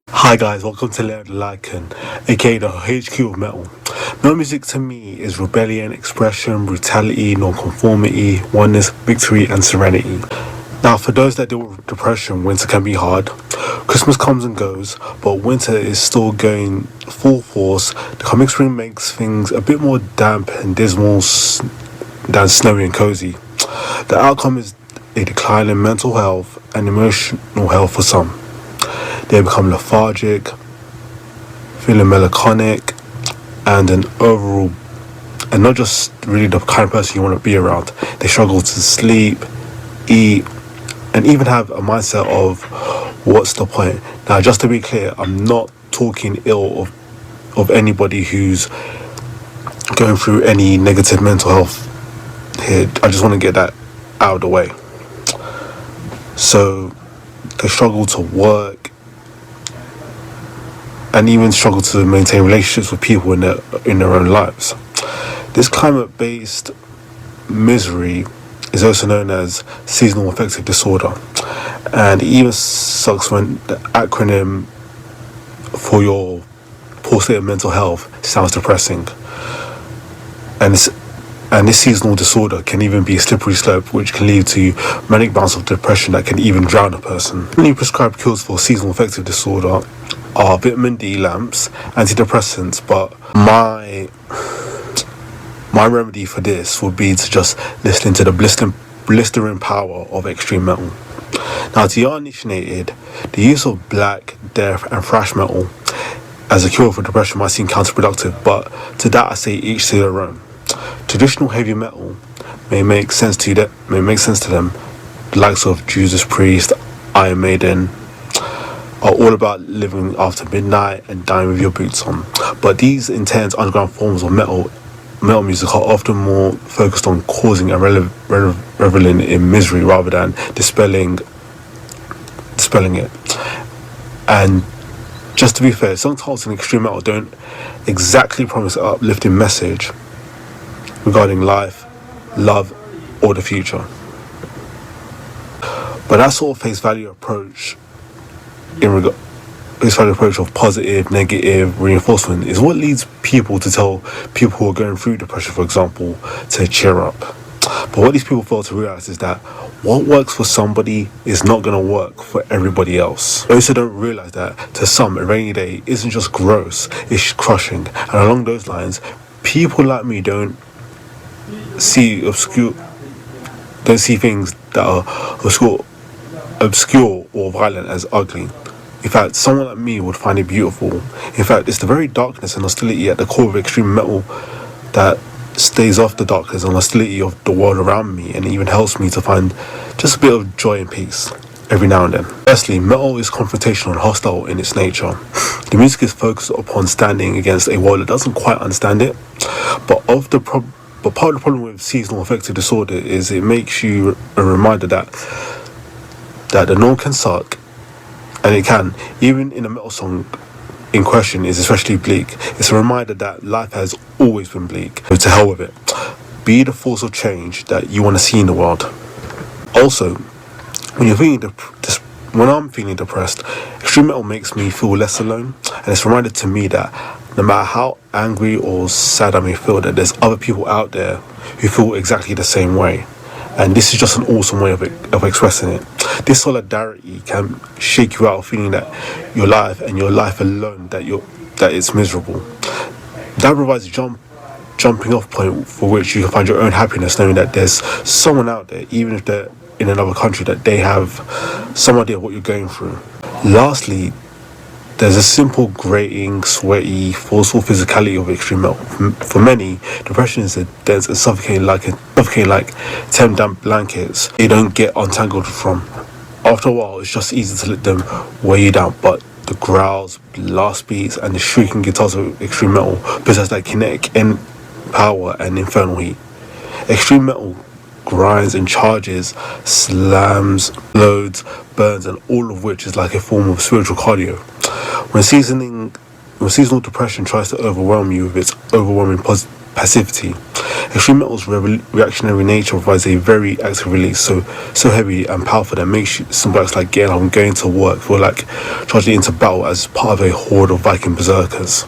Hi guys, welcome to Lair, Lycan, aka the HQ of metal. Metal music to me is rebellion, expression, brutality, nonconformity, oneness, victory, and serenity. Now, for those that deal with depression, winter can be hard. Christmas comes and goes, but winter is still going full force. The coming spring makes things a bit more damp and dismal than snowy and cozy. The outcome is a decline in mental health and emotional health for some. They become lethargic, feeling melancholic, and and not just really the kind of person you want to be around. They struggle to sleep, eat, and even have a mindset of what's the point. Now, just to be clear, I'm not talking ill of anybody who's going through any negative mental health here. I just want to get that out of the way. So they struggle to work and even struggle to maintain relationships with people in their own lives. This climate-based misery is also known as seasonal affective disorder, and it even sucks when the acronym for your poor state of mental health sounds depressing. And this seasonal disorder can even be a slippery slope, which can lead to manic bouts of depression that can even drown a person. Many prescribed cures for seasonal affective disorder are vitamin D lamps, antidepressants, but my remedy for this would be to just listen to the blistering power of extreme metal. Now, to the uninitiated, the use of black, death, and thrash metal as a cure for depression might seem counterproductive, but to that I say each to their own. Traditional heavy metal may make sense to them, the likes of Judas Priest, Iron Maiden, are all about living after midnight and dying with your boots on. But these intense underground forms of metal music are often more focused on causing and reveling in misery rather than dispelling it. And just to be fair, some titles in extreme metal don't exactly promise an uplifting message regarding life, love, or the future. But that sort of face value approach of positive, negative reinforcement is what leads people to tell people who are going through depression, for example, to cheer up. But what these people fail to realize is that what works for somebody is not going to work for everybody else. They also don't realize that to some, a rainy day isn't just gross, it's crushing. And along those lines, people like me don't see things that are obscure or violent as ugly. In fact, someone like me would find it beautiful. In fact, it's the very darkness and hostility at the core of extreme metal that stays off the darkness and hostility of the world around me, and it even helps me to find just a bit of joy and peace every now and then. Firstly, metal is confrontational and hostile in its nature. The music is focused upon standing against a world that doesn't quite understand it, but part of the problem with seasonal affective disorder is it makes you a reminder that the norm can suck, and it can, even in a metal song in question is especially bleak. It's a reminder that life has always been bleak. So to hell with it. Be the force of change that you want to see in the world. Also, when I'm feeling depressed, extreme metal makes me feel less alone, and it's a reminder to me that no matter how angry or sad I may feel, that there's other people out there who feel exactly the same way. And this is just an awesome way of expressing it. This solidarity can shake you out of feeling that your life and your life alone, that it's miserable. That provides a jumping off point for which you can find your own happiness, knowing that there's someone out there, even if they're in another country, that they have some idea of what you're going through. Lastly, there's a simple, grating, sweaty, forceful physicality of extreme metal. For many, depression is a dense and suffocating like 10 damp blankets you don't get untangled from. After a while, it's just easy to let them weigh you down, but the growls, blast beats, and the shrieking guitars of extreme metal possess that kinetic power and infernal heat. Extreme metal grinds and charges, slams, loads, burns, and all of which is like a form of spiritual cardio. When seasonal depression tries to overwhelm you with its overwhelming passivity. Extreme metal's reactionary nature provides a very active release, so heavy and powerful that makes some blacks like getting up and going to work or like charging into battle as part of a horde of Viking berserkers.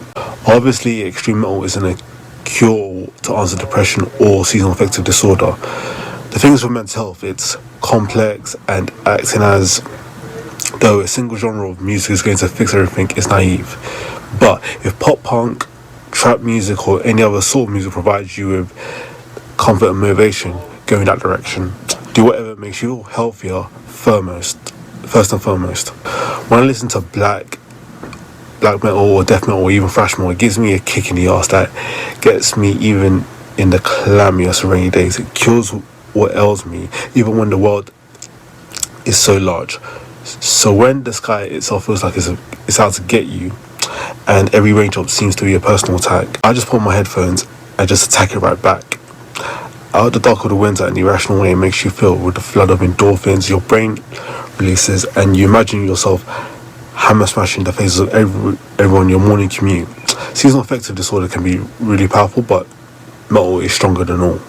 Obviously, extreme metal isn't a cure to answer depression or seasonal affective disorder. The thing is with mental health, it's complex, and acting as though a single genre of music is going to fix everything is naive. But if pop punk, trap music, or any other sort of music provides you with comfort and motivation, go in that direction. Do whatever makes you healthier first and foremost. When I listen to black metal or death metal or even thrash metal, it gives me a kick in the ass that gets me even in the clammiest rainy days. It cures what ails me, even when the world is so large. So when the sky itself feels like it's out to get you, and every raindrop seems to be a personal attack, I just put on my headphones and just attack it right back. Out the dark of the winter, in the irrational way it makes you feel, with the flood of endorphins your brain releases, and you imagine yourself hammer smashing the faces of everyone on your morning commute. Seasonal affective disorder can be really powerful, but metal is stronger than all.